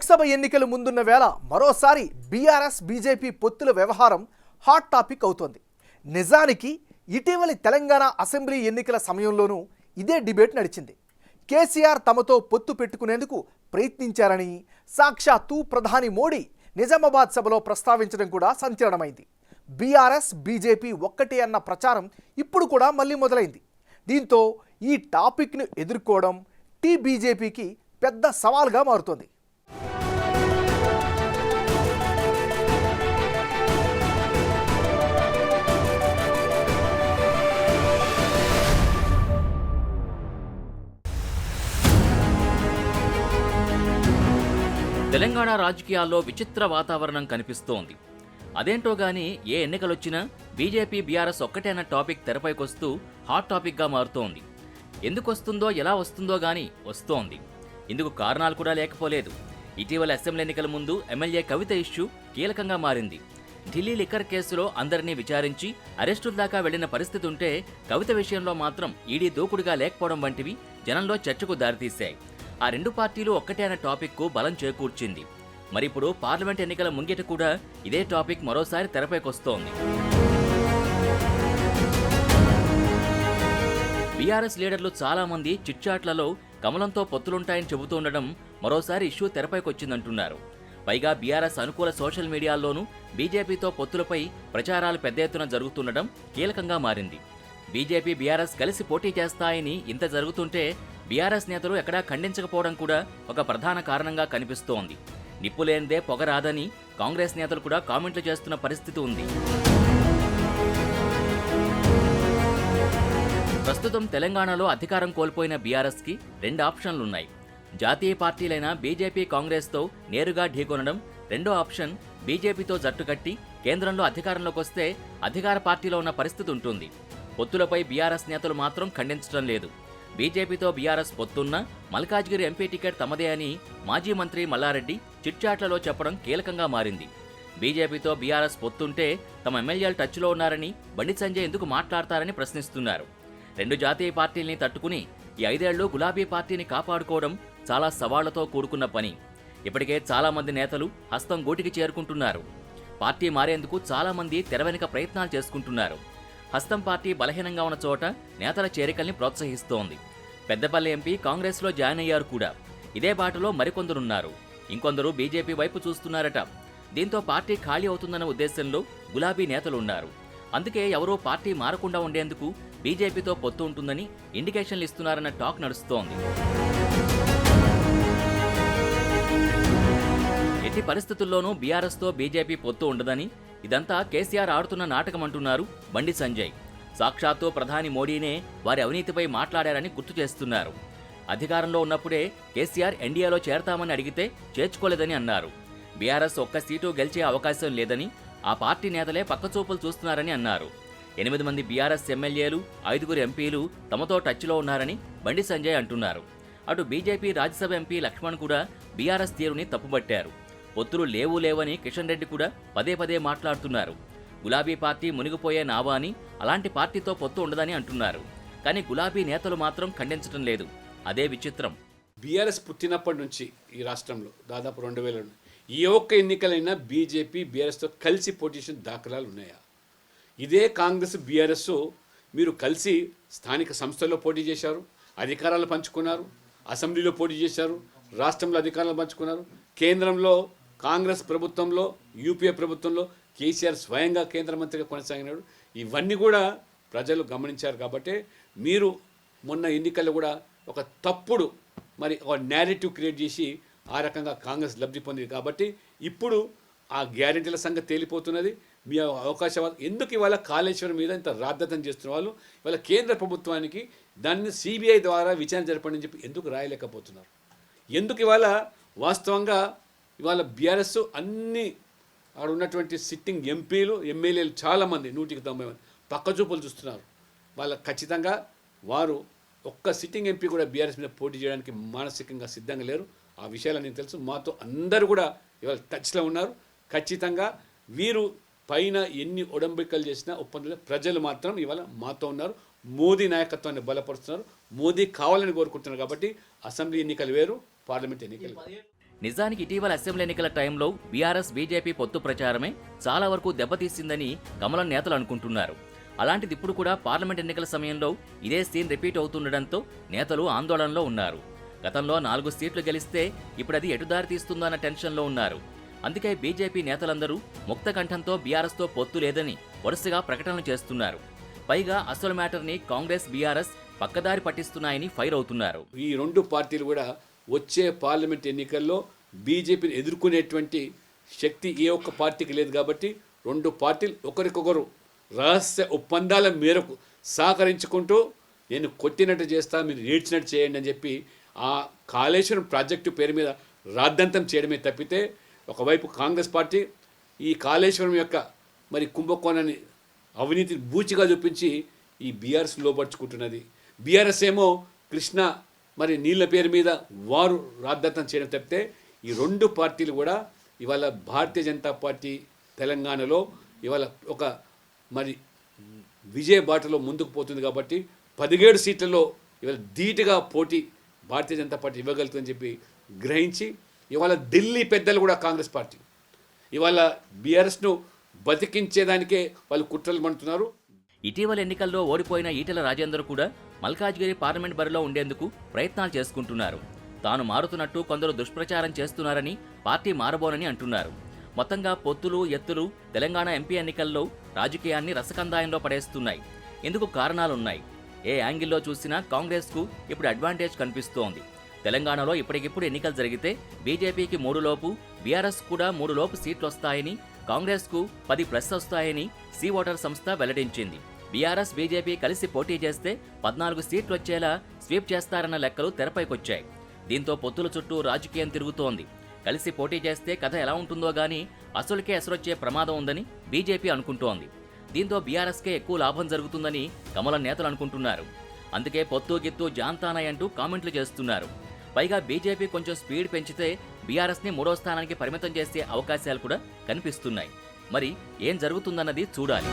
లోక్సభ ఎన్నికలు ముందున్న వేళ మరోసారి బీఆర్ఎస్ బీజేపీ పొత్తుల వ్యవహారం హాట్ టాపిక్ అవుతోంది. నిజానికి ఇటీవలి తెలంగాణ అసెంబ్లీ ఎన్నికల సమయంలోనూ ఇదే డిబేట్ నడిచింది. కేసీఆర్ తమతో పొత్తు పెట్టుకునేందుకు ప్రయత్నించారని సాక్షాత్తు ప్రధాని మోడీ నిజామాబాద్ సభలో ప్రస్తావించడం కూడా సంచలనమైంది. బీఆర్ఎస్ బీజేపీ ఒక్కటే అన్న ప్రచారం ఇప్పుడు కూడా మళ్ళీ మొదలైంది. దీంతో ఈ టాపిక్ను ఎదుర్కోవడం బీజేపీకి పెద్ద సవాల్గా మారుతోంది. తెలంగాణ రాజకీయాల్లో విచిత్ర వాతావరణం కనిపిస్తోంది. అదేంటో గానీ ఏ ఎన్నికలొచ్చినా బీజేపీ బీఆర్ఎస్ ఒక్కటే అన్న టాపిక్ తెరపైకొస్తూ హాట్ టాపిక్గా మారుతోంది. ఎందుకు వస్తుందో ఎలా వస్తుందో గానీ వస్తోంది. ఇందుకు కారణాలు కూడా లేకపోలేదు. ఇటీవల అసెంబ్లీ ఎన్నికల ముందు ఎమ్మెల్యే కవిత ఇష్యూ కీలకంగా మారింది. ఢిల్లీ లిక్కర్ కేసులో అందరినీ విచారించి అరెస్టుల దాకా వెళ్లిన పరిస్థితి ఉంటే కవిత విషయంలో మాత్రం ఈడీ దూకుడుగా లేకపోవడం వంటివి జనంలో చర్చకు దారితీశాయి. ఆ రెండు పార్టీలు ఒక్కటే అనే టాపిక్కు బలం చేకూర్చింది. మరిప్పుడు పార్లమెంట్ ఎన్నికల ముంగిట కూడా ఇదే టాపిక్ మరోసారి తెరపైకొస్తోంది. బీఆర్ఎస్ లీడర్లు చాలా మంది చిట్చాట్లలో కమలంతో పొత్తులుంటాయని చెబుతుండడం మరోసారి ఇష్యూ తెరపైకొచ్చిందంటున్నారు. పైగా బీఆర్ఎస్ అనుకూల సోషల్ మీడియాల్లోనూ బీజేపీతో పొత్తులపై ప్రచారాలు పెద్ద ఎత్తున జరుగుతుండడం కీలకంగా మారింది. బీజేపీ బీఆర్ఎస్ కలిసి పోటీ చేస్తాయని ఇంత జరుగుతుంటే బీఆర్ఎస్ నేతలు ఎక్కడా ఖండించకపోవడం కూడా ఒక ప్రధాన కారణంగా కనిపిస్తోంది. నిప్పులేనిదే పొగ రాదని కాంగ్రెస్ నేతలు కూడా కామెంట్లు చేస్తున్న పరిస్థితి ఉంది. ప్రస్తుతం తెలంగాణలో అధికారం కోల్పోయిన బీఆర్ఎస్కి రెండు ఆప్షన్లున్నాయి. జాతీయ పార్టీలైన బీజేపీ కాంగ్రెస్తో నేరుగా ఢీకొనడం. రెండో ఆప్షన్ బీజేపీతో జట్టుకట్టి కేంద్రంలో అధికారంలోకి వస్తే అధికార పార్టీలో ఉన్న పరిస్థితి ఉంటుంది. పొత్తులపై బీఆర్ఎస్ నేతలు మాత్రం ఖండించడం లేదు. బీజేపీతో బీఆర్ఎస్ పొత్తున్నా మల్కాజ్గిరి ఎంపీ టికెట్ తమదే అని మాజీ మంత్రి మల్లారెడ్డి చిట్చాట్లలో చెప్పడం కీలకంగా మారింది. బీజేపీతో బీఆర్ఎస్ పొత్తుంటే తమ ఎమ్మెల్యేలు టచ్లో ఉన్నారని బండి సంజయ్ ఎందుకు మాట్లాడతారని ప్రశ్నిస్తున్నారు. రెండు జాతీయ పార్టీల్ని తట్టుకుని ఈ 5 ఏళ్లు గులాబీ పార్టీని కాపాడుకోవడం చాలా సవాళ్లతో కూడుకున్న పని. ఇప్పటికే చాలా మంది నేతలు హస్తం గూటికి చేరుకుంటున్నారు. పార్టీ మారేందుకు చాలా మంది తెర వెనుక ప్రయత్నాలు చేసుకుంటున్నారు. హస్తం పార్టీ బలహీనంగా ఉన్న చోట నేతల చేరికల్ని ప్రోత్సహిస్తోంది. పెద్దపల్లి ఎంపీ కాంగ్రెస్లో జాయిన్ అయ్యారు కూడా. ఇదే బాటలో మరికొందరున్నారు. ఇంకొందరు బీజేపీ వైపు చూస్తున్నారట. దీంతో పార్టీ ఖాళీ అవుతుందన్న ఉద్దేశంలో గులాబీ నేతలున్నారు. అందుకే ఎవరూ పార్టీ మారకుండా ఉండేందుకు బీజేపీతో పొత్తు ఉంటుందని ఇండికేషన్లు ఇస్తున్నారన్న టాక్ నడుస్తోంది. ఎట్టి పరిస్థితుల్లోనూ బీఆర్ఎస్తో బీజేపీ పొత్తు ఉండదని, ఇదంతా కేసీఆర్ ఆడుతున్న నాటకం అంటున్నారు బండి సంజయ్. సాక్షాత్తు ప్రధాని మోడీనే వారి అవినీతిపై మాట్లాడారని గుర్తు చేస్తున్నారు. అధికారంలో ఉన్నప్పుడే కేసీఆర్ ఎన్డీఏలో చేరతామని అడిగితే చేర్చుకోలేదని అన్నారు. బీఆర్ఎస్ ఒక్క సీటు గెలిచే అవకాశం లేదని, ఆ పార్టీ నేతలే పక్కచూపులు చూస్తున్నారని అన్నారు. 8 మంది బీఆర్ఎస్ ఎమ్మెల్యేలు, 5 ఎంపీలు తమతో టచ్లో ఉన్నారని బండి సంజయ్ అంటున్నారు. అటు బీజేపీ రాజ్యసభ ఎంపీ లక్ష్మణ్ కూడా బీఆర్ఎస్ తీరుని తప్పుబట్టారు. పొత్తులు లేవని కిషన్ రెడ్డి కూడా పదే మాట్లాడుతున్నారు. గులాబీ పార్టీ మునిగిపోయే నావా అని, అలాంటి పార్టీతో పొత్తు ఉండదని అంటున్నారు. కానీ గులాబీ నేతలు మాత్రం ఖండించడం లేదు. అదే విచిత్రం. బీఆర్ఎస్ పుట్టినప్పటి నుంచి ఈ రాష్ట్రంలో దాదాపు 2000 ఏ ఒక్క ఎన్నికలైనా బీజేపీ బీఆర్ఎస్తో కలిసి పోటీ చేసిన దాఖలాలు ఉన్నాయా? ఇదే కాంగ్రెస్ బీఆర్ఎస్ మీరు కలిసి స్థానిక సంస్థల్లో పోటీ చేశారు, అధికారాలు పంచుకున్నారు, అసెంబ్లీలో పోటీ చేశారు, రాష్ట్రంలో అధికారాలు పంచుకున్నారు, కేంద్రంలో కాంగ్రెస్ ప్రభుత్వంలో యూపీఏ ప్రభుత్వంలో కేసీఆర్ స్వయంగా కేంద్ర మంత్రిగా కొనసాగినాడు. ఇవన్నీ కూడా ప్రజలు గమనించారు. కాబట్టి మీరు మొన్న ఎన్నికల్లో కూడా ఒక తప్పుడు ఒక నేరేటివ్ క్రియేట్ చేసి ఆ రకంగా కాంగ్రెస్ లబ్ధి పొందింది. కాబట్టి ఇప్పుడు ఆ గ్యారెంటీల సంగతి తేలిపోతున్నది. మీ అవకాశవాదం ఎందుకు ఇవాళ కాళేశ్వరం మీద ఇంత రాద్ధాంతం చేస్తున్న వాళ్ళు ఇవాళ కేంద్ర ప్రభుత్వానికి దాన్ని సిబిఐ ద్వారా విచారణ జరపండి అని చెప్పి ఎందుకు రాయలేకపోతున్నారు? ఎందుకు ఇవాళ వాస్తవంగా ఇవాళ బీఆర్ఎస్ అన్ని ఆడ ఉన్నటువంటి సిట్టింగ్ ఎంపీలు ఎమ్మెల్యేలు చాలామంది 190 మంది పక్కచూపులు చూస్తున్నారు. వాళ్ళ ఖచ్చితంగా వారు ఒక్క సిట్టింగ్ ఎంపీ కూడా బీఆర్ఎస్ మీద పోటీ చేయడానికి మానసికంగా సిద్ధంగా లేరు. ఆ విషయాలు నేను తెలుసు. మాతో అందరూ కూడా ఇవాళ టచ్లో ఉన్నారు. ఖచ్చితంగా వీరు పైన ఎన్ని ఒడంబికలు చేసినా ఒప్పందాలు ప్రజలు మాత్రం ఇవాళ మాతో ఉన్నారు. మోదీ నాయకత్వాన్ని బలపరుస్తున్నారు. మోదీ కావాలని కోరుకుంటున్నారు. కాబట్టి అసెంబ్లీ ఎన్నికలు వేరు, పార్లమెంట్ ఎన్నికలు. నిజానికి ఇటీవల అసెంబ్లీ ఎన్నికల టైంలో బీఆర్ఎస్ బీజేపీ పొత్తు ప్రచారమే చాలా వరకు దెబ్బతీసిందని కమలం నేతలు అనుకుంటున్నారు. అలాంటిది ఇప్పుడు కూడా పార్లమెంట్ ఎన్నికల సమయంలో ఇదే సీన్ రిపీట్ అవుతుండటంతో నేతలు ఆందోళనలో ఉన్నారు. గతంలో 4 సీట్లు గెలిస్తే ఇప్పుడు అది ఎటుదారి తీస్తుందన్న టెన్షన్లో ఉన్నారు. అందుకే బీజేపీ నేతలందరూ ముక్తకంఠంతో బీఆర్ఎస్తో పొత్తు లేదని వరుసగా ప్రకటనలు చేస్తున్నారు. పైగా అసలు మ్యాటర్ని కాంగ్రెస్ బీఆర్ఎస్ పక్కదారి పట్టిస్తున్నాయని ఫైర్ అవుతున్నారు. ఈ రెండు పార్టీలు కూడా వచ్చే పార్లమెంట్ ఎన్నికల్లో బీజేపీని ఎదుర్కొనేటువంటి శక్తి ఏ ఒక్క పార్టీకి లేదు. కాబట్టి రెండు పార్టీలు ఒకరికొకరు రహస్య ఒప్పందాల మేరకు సహకరించుకుంటూ నేను కొట్టినట్టు చేస్తా, మీరు ఏడ్చినట్టు చేయండి అని చెప్పి ఆ కాళేశ్వరం ప్రాజెక్టు పేరు మీద రాద్ధాంతం చేయడమే తప్పితే, ఒకవైపు కాంగ్రెస్ పార్టీ ఈ కాళేశ్వరం యొక్క మరి కుంభకోణాన్ని అవినీతిని బూచిగా చూపించి ఈ బీఆర్ఎస్ లోపరుచుకుంటున్నది. బీఆర్ఎస్ ఏమో కృష్ణ మరి నీళ్ళ పేరు మీద వారు రాద్ధాంతం చేయడం తప్పితే, ఈ రెండు పార్టీలు కూడా ఇవాళ భారతీయ జనతా పార్టీ తెలంగాణలో ఇవాళ ఒక మరి విజయ బాటలో ముందుకు పోతుంది. కాబట్టి 17 సీట్లలో ఇవాళ ధీటుగా పోటీ భారతీయ జనతా పార్టీ ఇవ్వగలుగుతుందని చెప్పి గ్రహించి ఇవాళ ఢిల్లీ పెద్దలు కూడా కాంగ్రెస్ పార్టీ ఇవాళ బీఆర్ఎస్ను బతికించేదానికే వాళ్ళు కుట్రలు పడుతున్నారు. ఇటీవల ఎన్నికల్లో ఓడిపోయిన ఈటెల రాజేందర్ కూడా మల్కాజ్గిరి పార్లమెంట్ బరిలో ఉండేందుకు ప్రయత్నాలు చేసుకుంటున్నారు. తాను మారుతున్నట్టు కొందరు దుష్ప్రచారం చేస్తున్నారని, పార్టీ మారబోనని అంటున్నారు. మొత్తంగా పొత్తులు ఎత్తులు తెలంగాణ ఎంపీ ఎన్నికల్లో రాజకీయాన్ని రసకందాయంలో పడేస్తున్నాయి. ఇందుకు కారణాలున్నాయి. ఏ యాంగిల్లో చూసినా కాంగ్రెస్కు ఇప్పుడు అడ్వాంటేజ్ కనిపిస్తోంది. తెలంగాణలో ఇప్పటికిప్పుడు ఎన్నికలు జరిగితే బీజేపీకి 3 లోపు, బీఆర్ఎస్ కూడా 3 లోపు సీట్లు వస్తాయని, కాంగ్రెస్కు 10+ వస్తాయని సీ ఓటర్ సంస్థ వెల్లడించింది. బీఆర్ఎస్ బీజేపీ కలిసి పోటీ చేస్తే 14 సీట్లు వచ్చేలా స్వీప్ చేస్తారన్న లెక్కలు తెరపైకొచ్చాయి. దీంతో పొత్తుల చుట్టూ రాజకీయం తిరుగుతోంది. కలిసి పోటీ చేస్తే కథ ఎలా ఉంటుందో గానీ అసలుకే ఎసరొచ్చే ప్రమాదం ఉందని బీజేపీ అనుకుంటోంది. దీంతో బీఆర్ఎస్కే ఎక్కువ లాభం జరుగుతుందని కమలం నేతలు అనుకుంటున్నారు. అందుకే పొత్తు గిత్తు జాంతానాయ్ అంటూ కామెంట్లు చేస్తున్నారు. పైగా బీజేపీ కొంచెం స్పీడ్ పెంచితే బీఆర్ఎస్ని 3వ స్థానానికి పరిమితం చేసే అవకాశాలు కూడా కనిపిస్తున్నాయి. మరి ఏం జరుగుతుందన్నది చూడాలి.